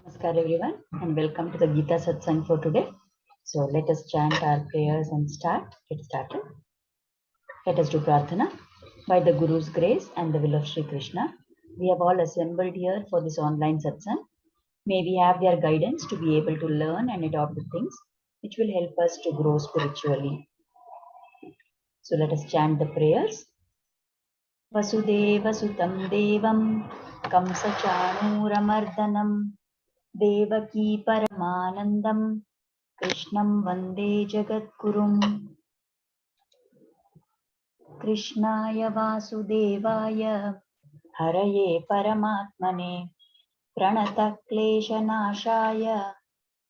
Namaskar everyone and welcome to the Gita Satsang for today. So let us chant our prayers and get started. Let us do Prarthana. By the Guru's grace and the will of Sri Krishna, we have all assembled here for this online Satsang. May we have their guidance to be able to learn and adopt the things which will help us to grow spiritually. So let us chant the prayers. Vasudeva Sutam Devam Kamsa Chanuramardanam Devaki Paramanandam Krishnam Vande Jagadgurum Krishnaya Vasudevaya Haraye Paramatmane Pranata Kleshanashaya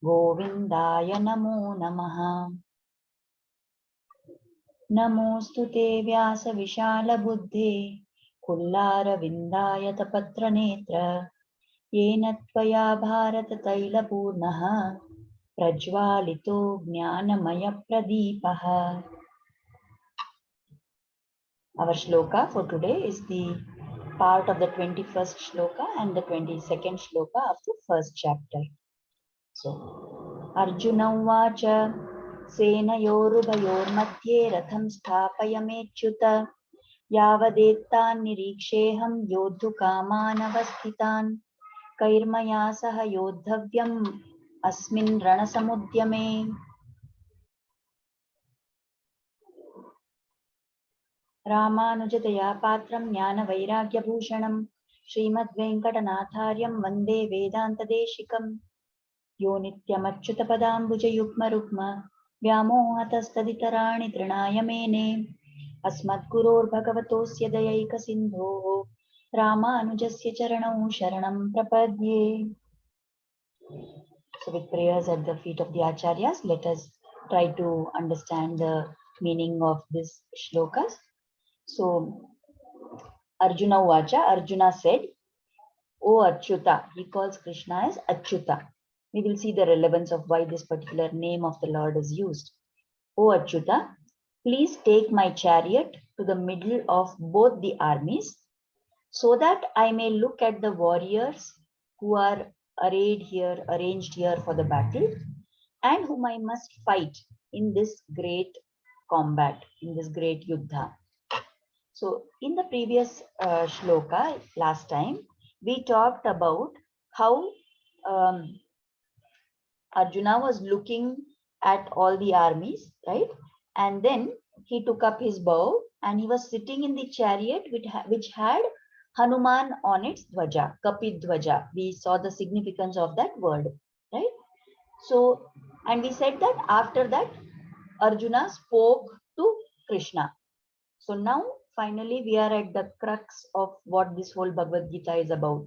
Govindaya Namo Namaha Namostu Te Vyasa Vishala Buddhe Kullara Vindaya Tapatra Netra Yena Tvaya Bharata Taila Purnaha Prajvalito Jnanamaya Pradipaha. Our shloka for today is the part of the 21st shloka and the 22nd shloka of the first chapter. So, Arjuna Vacha Senayorubayor Madhye Ratham Sthapayamechyuta Yavadettan Niriksheham Yodhu Kamanavasthitan Kairmaya Saha Yodhavyam Asmin Ranasamudyame. Ramanujataya Patram Jnana Vairagyabhushanam Srimad Venkatanathaaryam Vande Vedanta Deshikam Yo Nityamachyuta Padambuja Yukma Rukma Vyamohatastaditarani Trinaya Mene Asmat Guror Bhagavatosya Dayaika Sindho Ramanujasya Charanau Sharanam Prapadye. So with prayers at the feet of the Acharyas, let us try to understand the meaning of this shlokas. So Arjuna Vacha, Arjuna said, O Achyuta, he calls Krishna as Achyuta. We will see the relevance of why this particular name of the Lord is used. O Achyuta, please take my chariot to the middle of both the armies so that I may look at the warriors who are arranged here for the battle and whom I must fight in this great combat, in this great yuddha. So in the previous shloka, last time, we talked about how Arjuna was looking at all the armies, right? And then he took up his bow and he was sitting in the chariot which had Hanuman on its dvaja, Kapid dvaja. We saw the significance of that word, right? So, and we said that after that, Arjuna spoke to Krishna. So now, finally, we are at the crux of what this whole Bhagavad Gita is about.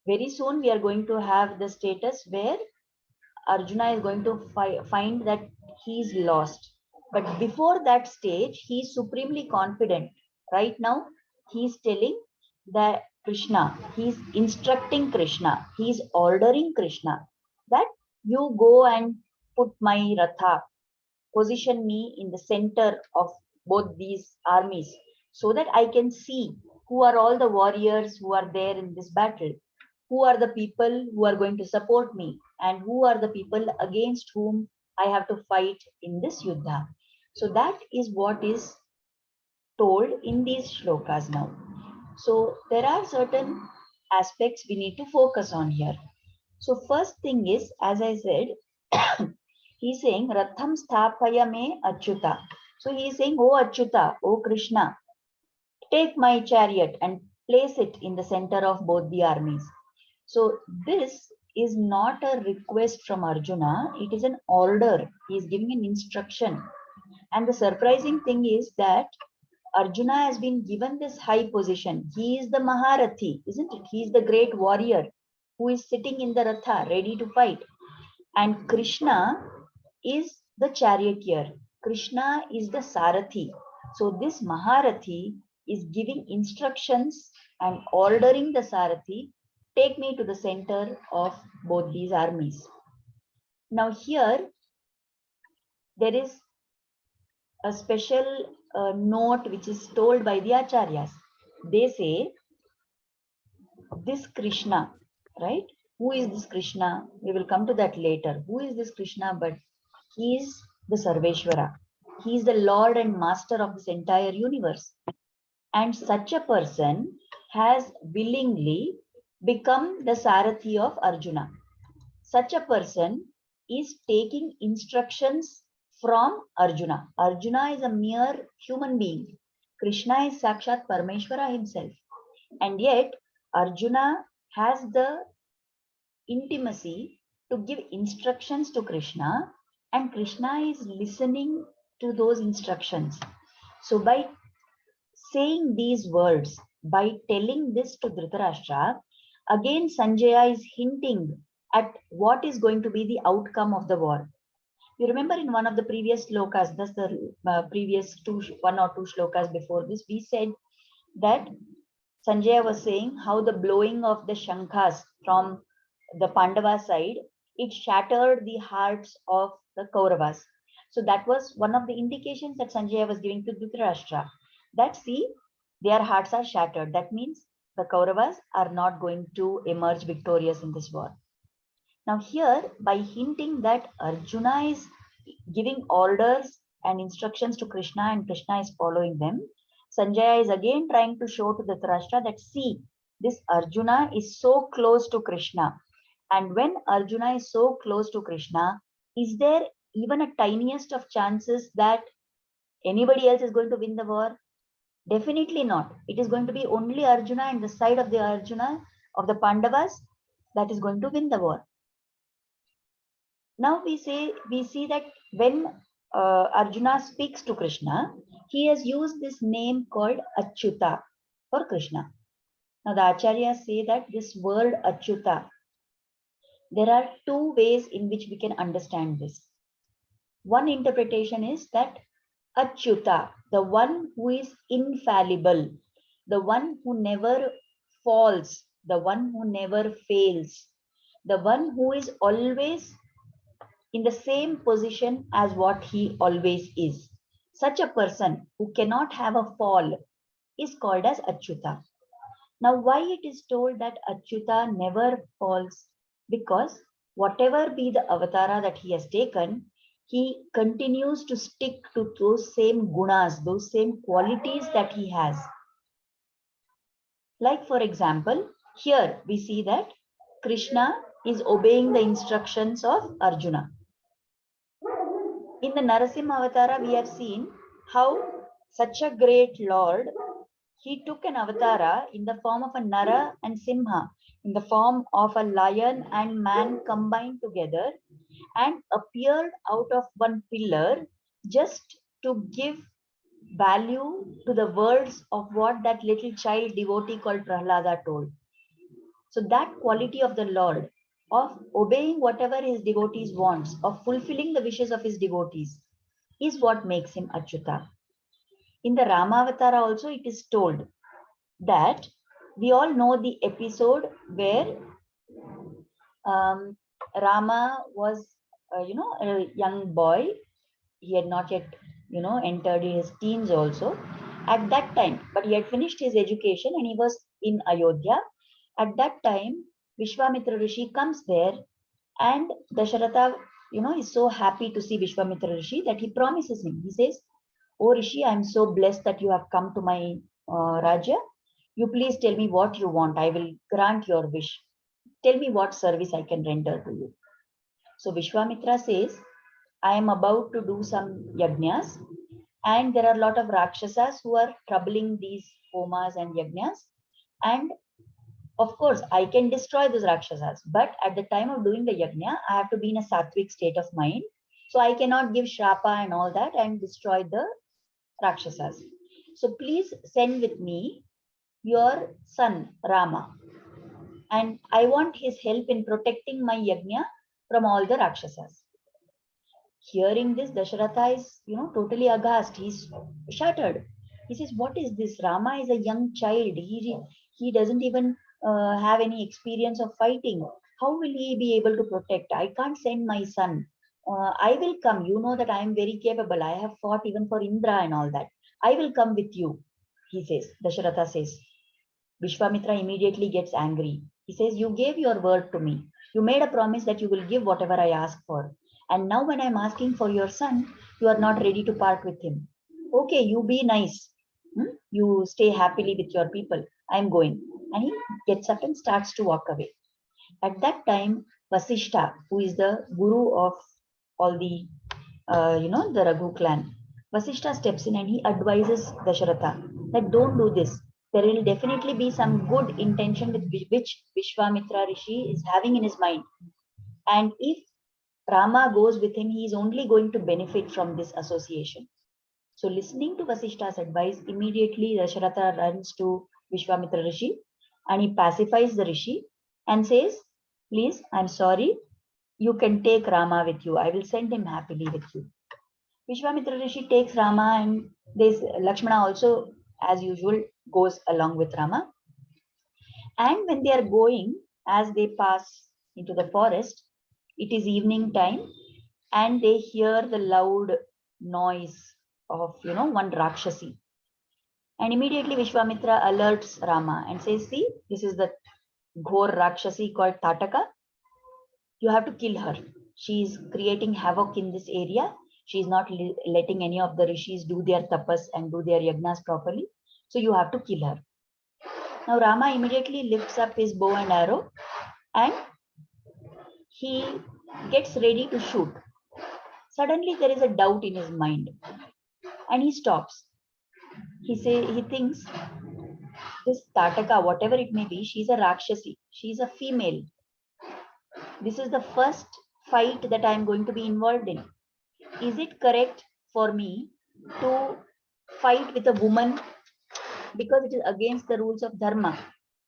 Very soon, we are going to have the status where Arjuna is going to find that he is lost. But before that stage, he is supremely confident. Right now, he is telling that Krishna, he is instructing Krishna, he is ordering Krishna that you go and put my Ratha, position me in the center of both these armies so that I can see who are all the warriors who are there in this battle, who are the people who are going to support me, and who are the people against whom I have to fight in this yuddha. So that is what is told in these shlokas now. So there are certain aspects we need to focus on here. So first thing is, as I said, he's saying Ratham Sthapaya me Achyuta. So he is saying, Oh Achyuta, oh Krishna, take my chariot and place it in the center of both the armies. So this is not a request from Arjuna, it is an order. He is giving an instruction. And the surprising thing is that Arjuna has been given this high position. He is the Maharathi, isn't it? He is the great warrior who is sitting in the Ratha ready to fight. And Krishna is the charioteer. Krishna is the Sarathi. So this Maharathi is giving instructions and ordering the Sarathi, take me to the center of both these armies. Now here, there is a special note which is told by the Acharyas. They say, this Krishna, right? Who is this Krishna? We will come to that later. Who is this Krishna? But he is the Sarveshwara. He is the Lord and Master of this entire universe. And such a person has willingly become the Sarathi of Arjuna. Such a person is taking instructions from Arjuna. Arjuna is a mere human being. Krishna is Sakshat Parameshwara himself. And yet, Arjuna has the intimacy to give instructions to Krishna, and Krishna is listening to those instructions. So, by saying these words, by telling this to Dhritarashtra, again Sanjaya is hinting at what is going to be the outcome of the war. You remember in one of the previous slokas, that's the previous one or two slokas before this, we said that Sanjaya was saying how the blowing of the shankhas from the Pandava side, it shattered the hearts of the Kauravas. So that was one of the indications that Sanjaya was giving to Dhritarashtra. That see, their hearts are shattered. That means the Kauravas are not going to emerge victorious in this war. Now here, by hinting that Arjuna is giving orders and instructions to Krishna and Krishna is following them, Sanjaya is again trying to show to Dhritarashtra that see, this Arjuna is so close to Krishna. And when Arjuna is so close to Krishna, is there even a tiniest of chances that anybody else is going to win the war? Definitely not. It is going to be only Arjuna and the side of the Arjuna of the Pandavas that is going to win the war. Now we see that when Arjuna speaks to Krishna, he has used this name called Achyuta for Krishna. Now the Acharyas say that this word Achyuta, there are two ways in which we can understand this. One interpretation is that Achyuta, the one who is infallible, the one who never falls, the one who never fails, the one who is always in the same position as what he always is. Such a person who cannot have a fall is called as Achyuta. Now, why it is told that Achyuta never falls? Because whatever be the avatara that he has taken, he continues to stick to those same gunas, those same qualities that he has. Like for example, here we see that Krishna is obeying the instructions of Arjuna. In the Narasimha Avatara, we have seen how such a great Lord, he took an avatara in the form of a Nara and Simha, in the form of a lion and man combined together, and appeared out of one pillar just to give value to the words of what that little child devotee called Prahlada told. So that quality of the Lord, of obeying whatever his devotees wants, of fulfilling the wishes of his devotees, is what makes him Achyuta. In the Ramavatara also it is told that we all know the episode where Rama was, a young boy. He had not yet, entered his teens also at that time, but he had finished his education and he was in Ayodhya. At that time, Vishwamitra Rishi comes there, and Dasharatha, is so happy to see Vishwamitra Rishi that he promises him. He says, "Oh Rishi, I am so blessed that you have come to my Rajya. You please tell me what you want. I will grant your wish. Tell me what service I can render to you." So Vishwamitra says, "I am about to do some yajnas, and there are a lot of Rakshasas who are troubling these homas and yajnas. And of course, I can destroy those Rakshasas, but at the time of doing the yajna, I have to be in a sattvic state of mind. So I cannot give shrapa and all that and destroy the Rakshasas. So please send with me your son Rama, and I want his help in protecting my yajna from all the Rakshasas." Hearing this, Dasharatha is, totally aghast. He's shattered. He says, "What is this? Rama is a young child. He doesn't even have any experience of fighting. How will he be able to protect? I can't send my son. I will come. You know that I am very capable. I have fought even for Indra and all that. I will come with you," he says. Dasharatha says. Vishwamitra immediately gets angry. He says, you gave your word to me. You made a promise that you will give whatever I ask for. And now when I'm asking for your son, you are not ready to part with him. Okay, you be nice. You stay happily with your people. I'm going. And he gets up and starts to walk away. At that time, Vasishta, who is the guru of all the, the Raghu clan, Vasishta steps in and he advises Dasharatha that don't do this. There will definitely be some good intention with which Vishwamitra Rishi is having in his mind. And if Rama goes with him, he is only going to benefit from this association. So listening to Vasishta's advice, immediately Dasharatha runs to Vishwamitra Rishi and he pacifies the Rishi and says, please, I'm sorry, you can take Rama with you. I will send him happily with you. Vishwamitra Rishi takes Rama and this Lakshmana also, as usual, goes along with Rama. And when they are going, as they pass into the forest, it is evening time and they hear the loud noise of, one Rakshasi. And immediately Vishwamitra alerts Rama and says, see, this is the Ghor Rakshasi called Tataka. You have to kill her. She is creating havoc in this area. She is not letting any of the rishis do their tapas and do their yagnas properly. So you have to kill her. Now Rama immediately lifts up his bow and arrow and he gets ready to shoot. Suddenly there is a doubt in his mind and he stops. He thinks this Tataka, whatever it may be, she's a Rakshasi. She's a female. This is the first fight that I am going to be involved in. Is it correct for me to fight with a woman? Because it is against the rules of dharma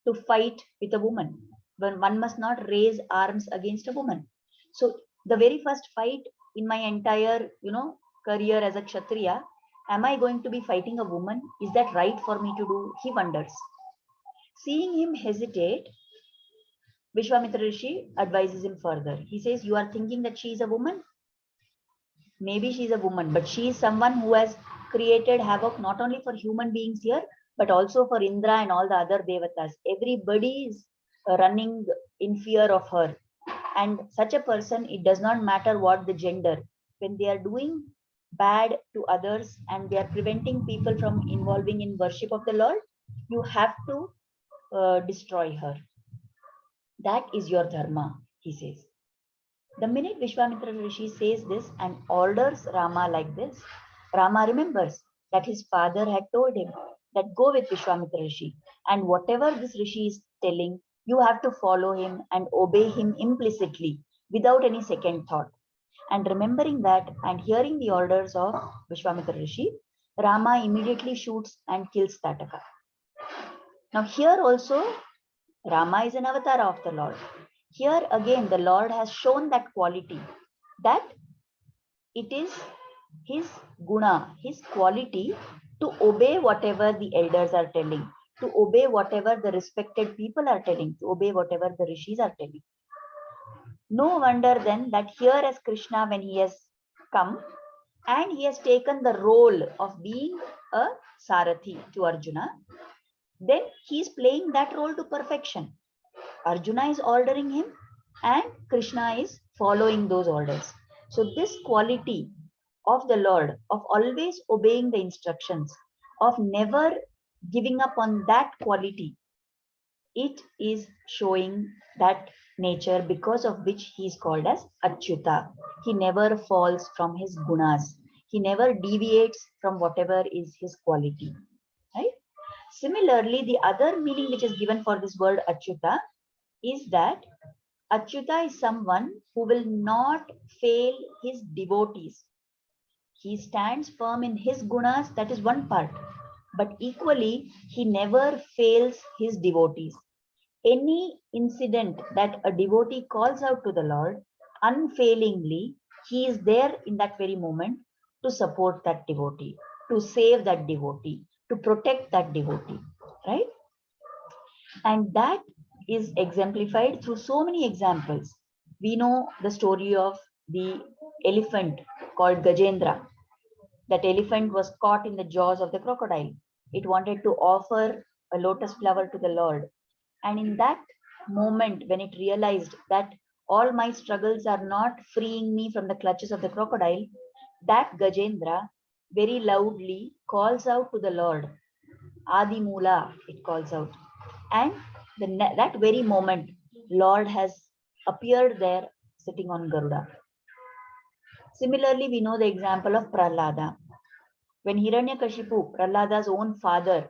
to fight with a woman. When one must not raise arms against a woman. So the very first fight in my entire, career as a Kshatriya, am I going to be fighting a woman? Is that right for me to do? He wonders. Seeing him hesitate, Vishwamitra Rishi advises him further. He says, you are thinking that she is a woman? Maybe she is a woman, but she is someone who has created havoc not only for human beings here, but also for Indra and all the other devatas. Everybody is running in fear of her. And such a person, it does not matter what the gender. When they are doing bad to others and they are preventing people from involving in worship of the Lord, you have to destroy her. That is your dharma, he says. The minute Vishwamitra Rishi says this and orders Rama like this, Rama remembers that his father had told him that go with Vishwamitra Rishi and whatever this Rishi is telling, you have to follow him and obey him implicitly without any second thought. And remembering that and hearing the orders of Vishwamitra Rishi, Rama immediately shoots and kills Tataka. Now here also, Rama is an avatar of the Lord. Here again, the Lord has shown that quality, that it is his guna, his quality to obey whatever the elders are telling, to obey whatever the respected people are telling, to obey whatever the rishis are telling. No wonder then that here as Krishna, when he has come and he has taken the role of being a Sarathi to Arjuna, then he is playing that role to perfection. Arjuna is ordering him and Krishna is following those orders. So this quality of the Lord, of always obeying the instructions, of never giving up on that quality, it is showing that nature because of which he is called as Achyuta. He never falls from his gunas. He never deviates from whatever is his quality. Right? Similarly, the other meaning which is given for this word Achyuta is that Achyuta is someone who will not fail his devotees. He stands firm in his gunas, that is one part. But equally, he never fails his devotees. Any incident that a devotee calls out to the Lord, unfailingly, he is there in that very moment to support that devotee, to save that devotee, to protect that devotee, right? And that is exemplified through so many examples. We know the story of the elephant called Gajendra. That elephant was caught in the jaws of the crocodile. It wanted to offer a lotus flower to the Lord. And in that moment when it realized that all my struggles are not freeing me from the clutches of the crocodile, that Gajendra very loudly calls out to the Lord. Adi Mula, it calls out. And that very moment, Lord has appeared there sitting on Garuda. Similarly, we know the example of Prahlada. When Hiranyakashipu, Prahlada's own father,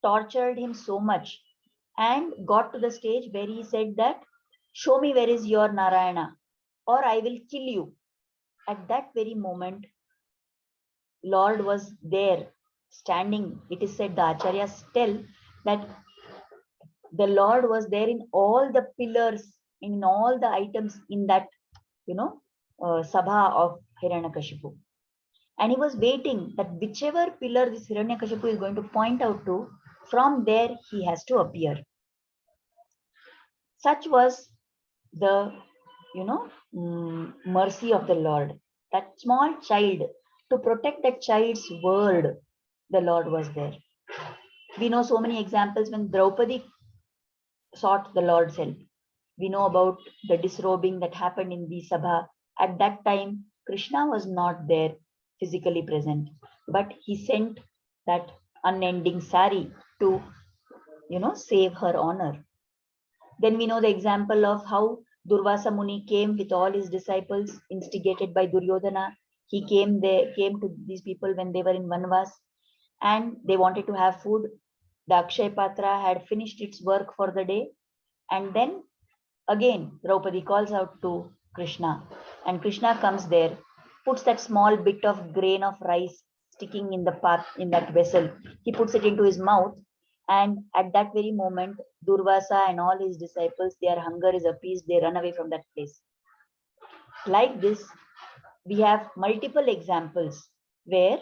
tortured him so much and got to the stage where he said that, show me where is your Narayana or I will kill you. At that very moment, Lord was there standing. It is said, the Acharyas tell that the Lord was there in all the pillars, in all the items in that, Sabha of Hiranyakashipu. And he was waiting that whichever pillar this Hiranyakashipu is going to point out to, from there he has to appear. Such was the, mercy of the Lord. That small child, to protect that child's world, the Lord was there. We know so many examples when Draupadi sought the Lord's help. We know about the disrobing that happened in the Sabha. At that time, Krishna was not there physically present, but he sent that unending sari to, save her honor. Then we know the example of how Durvasa Muni came with all his disciples, instigated by Duryodhana. He came to these people when they were in Vanvas and they wanted to have food. The Akshay Patra had finished its work for the day. And then again, Draupadi calls out to Krishna, and Krishna comes there, puts that small bit of grain of rice sticking in the path in that vessel. He puts it into his mouth, and at that very moment, Durvasa and all his disciples, their hunger is appeased, they run away from that place. Like this, we have multiple examples where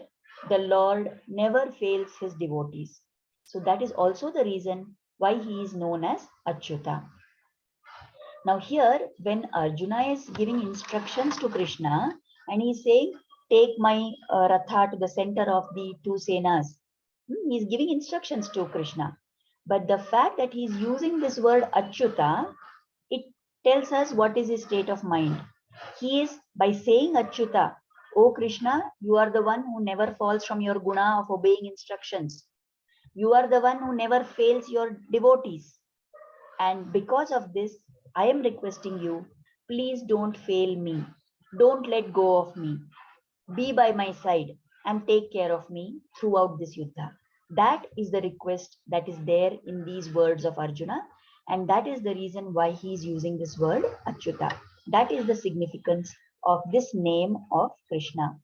the Lord never fails his devotees. So that is also the reason why he is known as Achyuta. Now here, when Arjuna is giving instructions to Krishna and he's saying, take my Ratha to the center of the two senas, he's giving instructions to Krishna. But the fact that he's using this word Achyuta, it tells us what is his state of mind. He is, by saying Achyuta, O Krishna, you are the one who never falls from your guna of obeying instructions. You are the one who never fails your devotees. And because of this, I am requesting you, please don't fail me. Don't let go of me. Be by my side and take care of me throughout this yuddha. That is the request that is there in these words of Arjuna. And that is the reason why he is using this word Achyuta. That is the significance of this name of Krishna.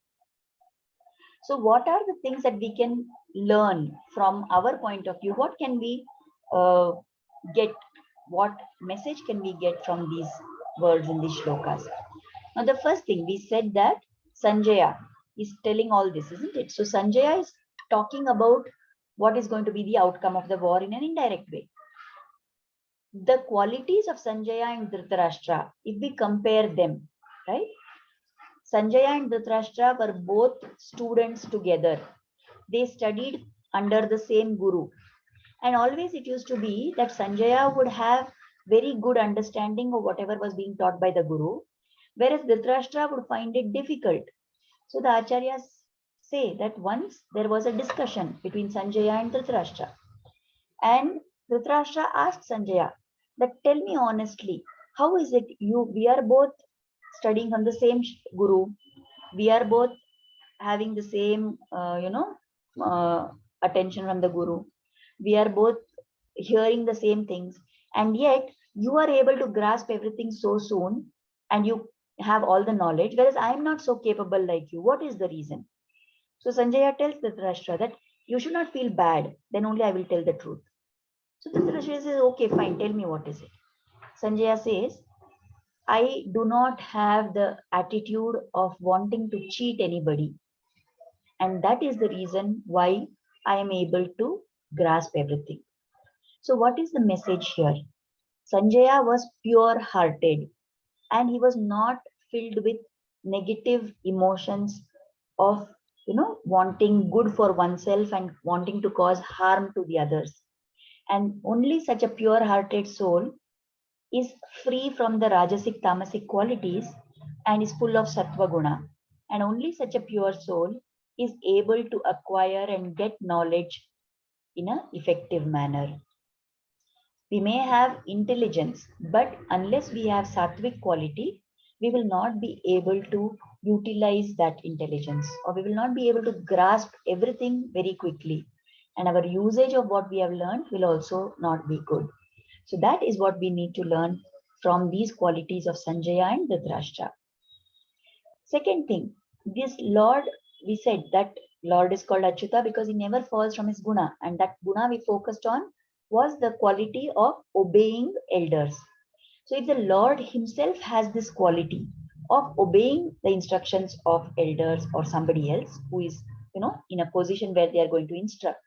So what are the things that we can learn from our point of view? What can we get? What message can we get from these words in these shlokas? Now, the first thing we said that Sanjaya is telling all this, isn't it? So Sanjaya is talking about what is going to be the outcome of the war in an indirect way. The qualities of Sanjaya and Dhritarashtra, if we compare them, right? Sanjaya and Dhritarashtra were both students together. They studied under the same guru. And always it used to be that Sanjaya would have very good understanding of whatever was being taught by the guru, whereas Dhritarashtra would find it difficult. So the Acharyas say that once there was a discussion between Sanjaya and Dhritarashtra. And Dhritarashtra asked Sanjaya that, tell me honestly, how is it we are both studying from the same guru, we are both having the same, attention from the guru, we are both hearing the same things, and yet you are able to grasp everything so soon and you have all the knowledge, whereas I am not so capable like you. What is the reason? So Sanjaya tells Dhritarashtra that you should not feel bad, then only I will tell the truth. So Dhritarashtra says, okay, fine, tell me what is it. Sanjaya says, I do not have the attitude of wanting to cheat anybody. And that is the reason why I am able to grasp everything. So what is the message here? Sanjaya was pure hearted and he was not filled with negative emotions of, wanting good for oneself and wanting to cause harm to the others. And only such a pure hearted soul is free from the Rajasic Tamasic qualities and is full of Sattva Guna. And only such a pure soul is able to acquire and get knowledge in an effective manner. We may have intelligence, but unless we have sattvic quality, we will not be able to utilize that intelligence, or we will not be able to grasp everything very quickly. And our usage of what we have learned will also not be good. So that is what we need to learn from these qualities of Sanjaya and Dhritarashtra. Second thing, this Lord, we said that Lord is called Achyuta because he never falls from his guna. And that guna we focused on was the quality of obeying elders. So if the Lord himself has this quality of obeying the instructions of elders or somebody else who is, in a position where they are going to instruct,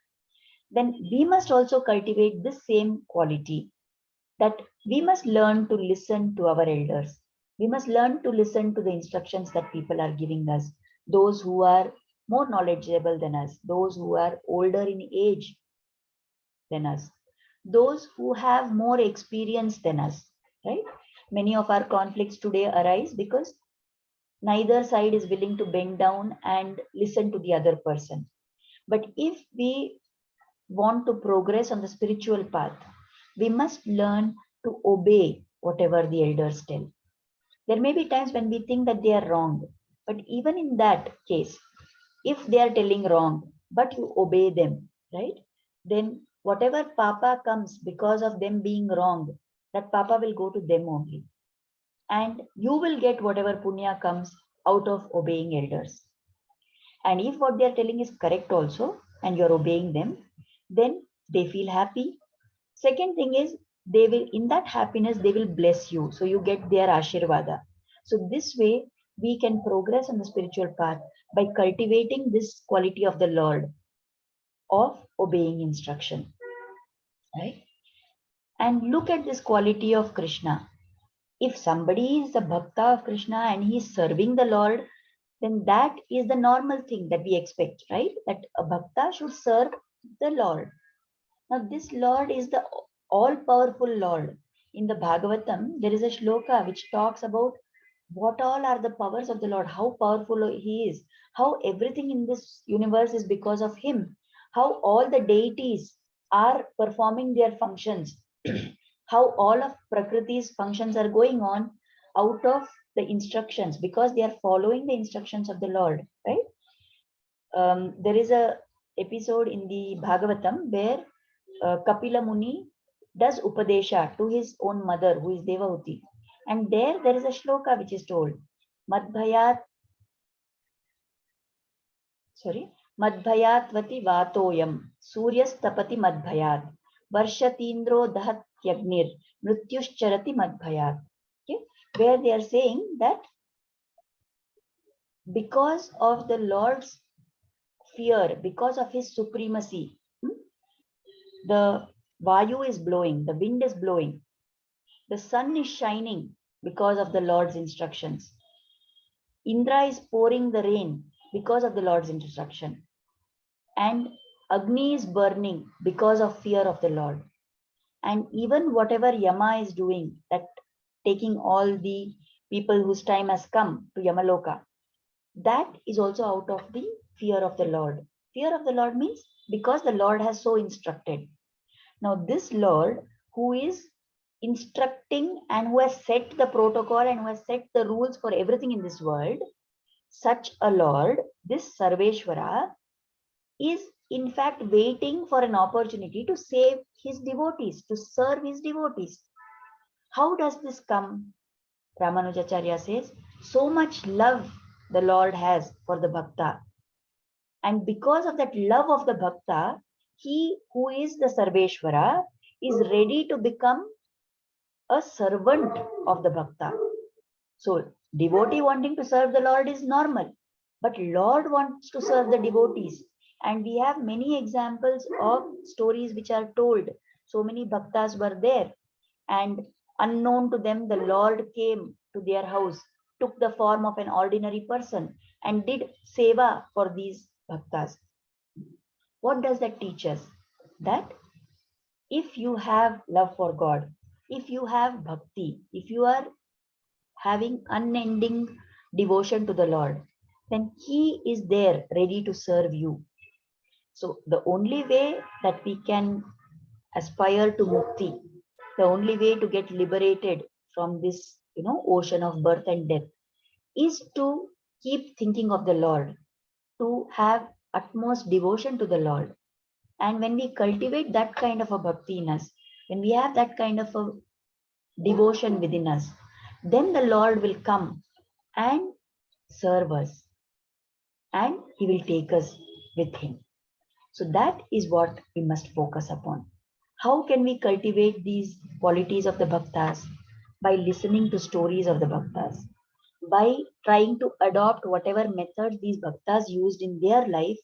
then we must also cultivate this same quality, that we must learn to listen to our elders. We must learn to listen to the instructions that people are giving us, those who are more knowledgeable than us, those who are older in age than us, those who have more experience than us, right? Many of our conflicts today arise because neither side is willing to bend down and listen to the other person. But if we want to progress on the spiritual path, we must learn to obey whatever the elders tell. There may be times when we think that they are wrong, but even in that case, if they are telling wrong, but you obey them, right? Then whatever papa comes because of them being wrong, that papa will go to them only. And you will get whatever punya comes out of obeying elders. And if what they are telling is correct also, and you're obeying them, then they feel happy. Second thing is, they will, in that happiness, they will bless you. So you get their ashirvada. So this way, we can progress on the spiritual path by cultivating this quality of the Lord of obeying instruction. Right? And look at this quality of Krishna. If somebody is a bhakta of Krishna and he is serving the Lord, then that is the normal thing that we expect, right? That a bhakta should serve the Lord. Now, this Lord is the all-powerful Lord. In the Bhagavatam, there is a shloka which talks about what all are the powers of the Lord, how powerful he is, how everything in this universe is because of him, how all the deities are performing their functions, how all of Prakriti's functions are going on out of the instructions because they are following the instructions of the Lord, right? There is a episode in the Bhagavatam where Kapila Muni does Upadesha to his own mother, who is Devahuti. And there is a shloka which is told, Madbhayat, Madbhayatvati Vatoyam, Suryastapati Madbhayat, Varshatindro Dahatyagnir, Mrityuscharati Madbhayat. Okay? Where they are saying that because of the Lord's fear, because of his supremacy, the Vayu is blowing, the wind is blowing, the sun is shining because of the Lord's instructions. Indra is pouring the rain because of the Lord's instruction. And Agni is burning because of fear of the Lord. And even whatever Yama is doing, that taking all the people whose time has come to Yamaloka, that is also out of the fear of the Lord. Fear of the Lord means because the Lord has so instructed. Now, this Lord who is instructing and who has set the protocol and who has set the rules for everything in this world, such a Lord, this Sarveshwara, is in fact waiting for an opportunity to save his devotees, to serve his devotees. How does this come? Ramanujacharya says, so much love the Lord has for the Bhakta. And because of that love of the Bhakta, he who is the Sarveshwara is ready to become a servant of the Bhakta. So, devotee wanting to serve the Lord is normal, but Lord wants to serve the devotees. And we have many examples of stories which are told. So many bhaktas were there, and unknown to them, the Lord came to their house, took the form of an ordinary person, and did seva for these bhaktas. What does that teach us? That if you have love for God, If you have bhakti, if you are having unending devotion to the Lord, then He is there ready to serve you. So the only way that we can aspire to mukti, the only way to get liberated from this, ocean of birth and death, is to keep thinking of the Lord, to have utmost devotion to the Lord. And when we cultivate that kind of a bhakti in us, when we have that kind of a devotion within us, then the Lord will come and serve us, and He will take us with Him. So that is what we must focus upon. How can we cultivate these qualities of the bhaktas? By listening to stories of the bhaktas, by trying to adopt whatever methods these bhaktas used in their life.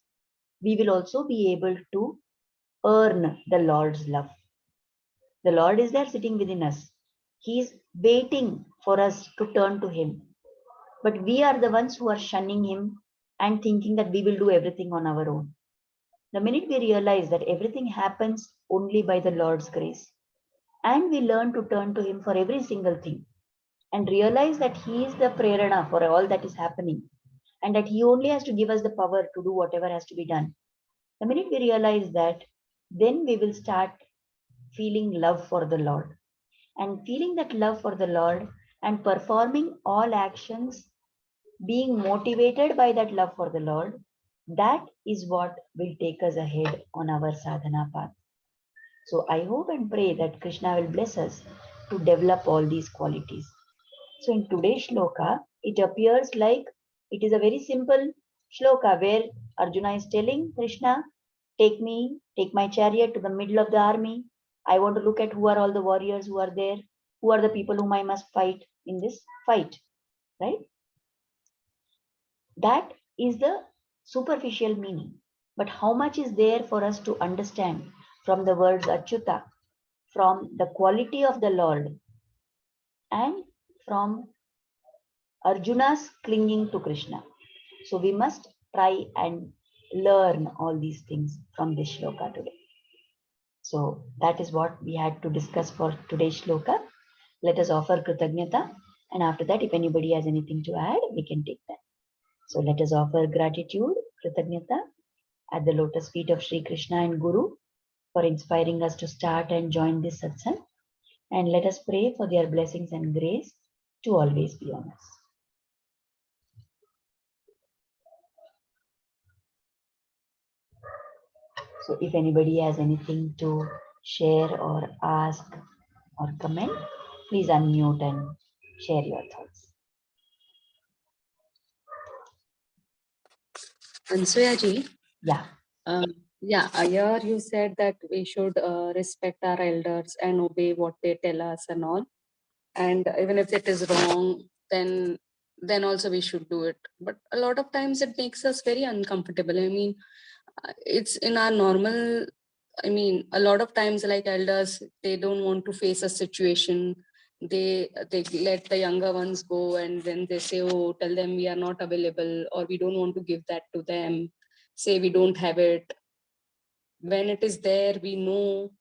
We will also be able to earn the Lord's love. The Lord is there sitting within us. He is waiting for us to turn to Him. But we are the ones who are shunning Him and thinking that we will do everything on our own. The minute we realize that everything happens only by the Lord's grace, and we learn to turn to Him for every single thing, and realize that He is the prerana for all that is happening, and that He only has to give us the power to do whatever has to be done. The minute we realize that, then we will start feeling love for the Lord. And feeling that love for the Lord and performing all actions, being motivated by that love for the Lord, that is what will take us ahead on our sadhana path. So I hope and pray that Krishna will bless us to develop all these qualities. So in today's shloka, it appears like it is a very simple shloka where Arjuna is telling Krishna, take my chariot to the middle of the army. I want to look at who are all the warriors who are there, who are the people whom I must fight in this fight, right? That is the superficial meaning. But how much is there for us to understand from the words Achyuta, from the quality of the Lord, and from Arjuna's clinging to Krishna? So we must try and learn all these things from this shloka today. So that is what we had to discuss for today's shloka. Let us offer Kritagnyata, and after that, if anybody has anything to add, we can take that. So let us offer gratitude, Kritagnyata, at the lotus feet of Sri Krishna and Guru for inspiring us to start and join this satsang. And let us pray for their blessings and grace to always be on us. So if anybody has anything to share or ask or comment, please unmute and share your thoughts. Ansuya ji, Yeah. Here you said that we should respect our elders and obey what they tell us and all. And even if it is wrong, then also we should do it. But a lot of times it makes us very uncomfortable. I mean, it's in our normal. I mean, a lot of times, like elders, they don't want to face a situation. They let the younger ones go, and then they say, "Oh, tell them we are not available, or we don't want to give that to them. Say we don't have it. When it is there, we know."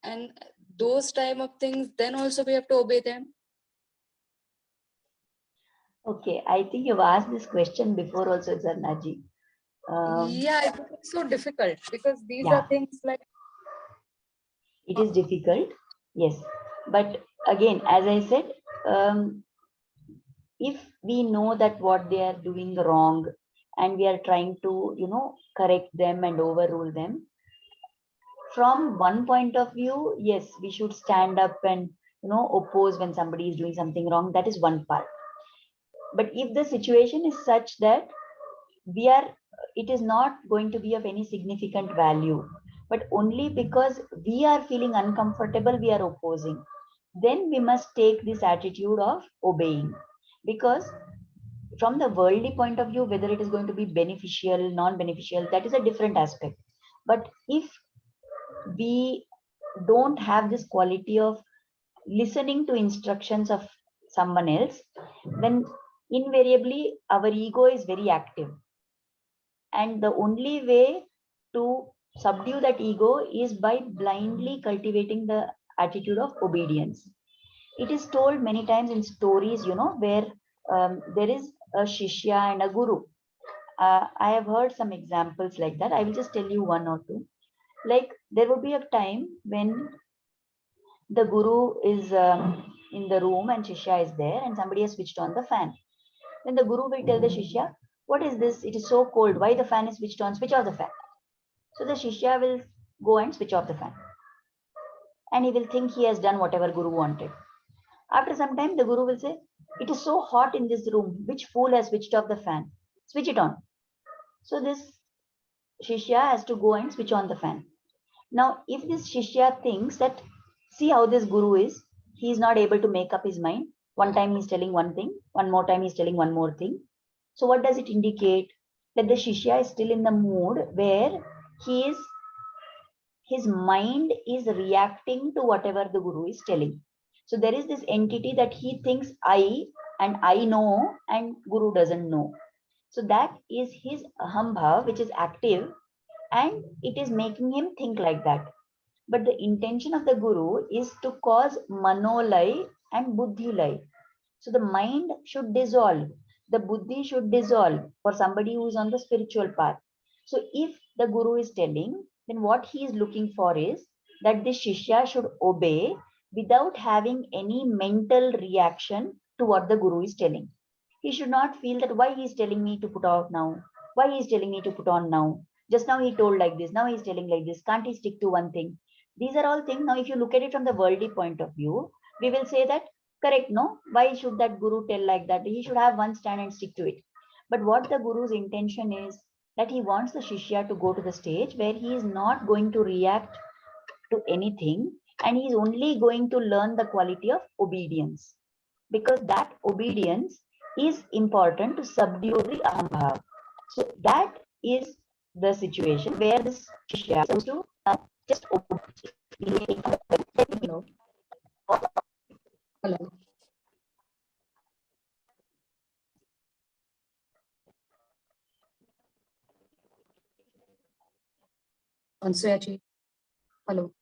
And those type of things, then also we have to obey them. Okay, I think you've asked this question before also, Zarnaji. It's so difficult because these Yeah. are things like It is difficult, yes. But again, as I said, if we know that what they are doing wrong and we are trying to, correct them and overrule them, from one point of view, yes, we should stand up and, oppose when somebody is doing something wrong. That is one part. But if the situation is such that we are, it is not going to be of any significant value, but only because we are feeling uncomfortable, we are opposing, then we must take this attitude of obeying. Because from the worldly point of view, whether it is going to be beneficial, non-beneficial, that is a different aspect. But if we don't have this quality of listening to instructions of someone else, then invariably our ego is very active. And the only way to subdue that ego is by blindly cultivating the attitude of obedience. It is told many times in stories, where there is a Shishya and a Guru. I have heard some examples like that. I will just tell you one or two. Like there would be a time when the Guru is in the room and Shishya is there and somebody has switched on the fan. Then the Guru will tell the Shishya, what is this? It is so cold. Why the fan is switched on? Switch off the fan. So the Shishya will go and switch off the fan. And he will think he has done whatever Guru wanted. After some time, the Guru will say, it is so hot in this room. Which fool has switched off the fan? Switch it on. So this Shishya has to go and switch on the fan. Now, if this Shishya thinks that, see how this Guru is, he is not able to make up his mind. One time he's telling one thing, one more time he's telling one more thing. So what does it indicate? That the Shishya is still in the mood where his mind is reacting to whatever the Guru is telling. So there is this entity that he thinks and I know, and Guru doesn't know. So that is his aham bhav, which is active, and it is making him think like that. But the intention of the Guru is to cause manolay and buddhilay. So the mind should dissolve, the buddhi should dissolve for somebody who is on the spiritual path. So if the Guru is telling, then what he is looking for is that the Shishya should obey without having any mental reaction to what the Guru is telling. He should not feel that why he is telling me to put out now, why he is telling me to put on now. Just now he told like this, now he is telling like this. Can't he stick to one thing? These are all things. Now, if you look at it from the worldly point of view, we will say that correct, no? Why should that Guru tell like that? He should have one stand and stick to it. But what the Guru's intention is that he wants the Shishya to go to the stage where he is not going to react to anything and he is only going to learn the quality of obedience. Because that obedience is important to subdue the aham. So that is the situation where this Shishya is supposed to just obey. Hello. Hello. Ansuyaji. Hello.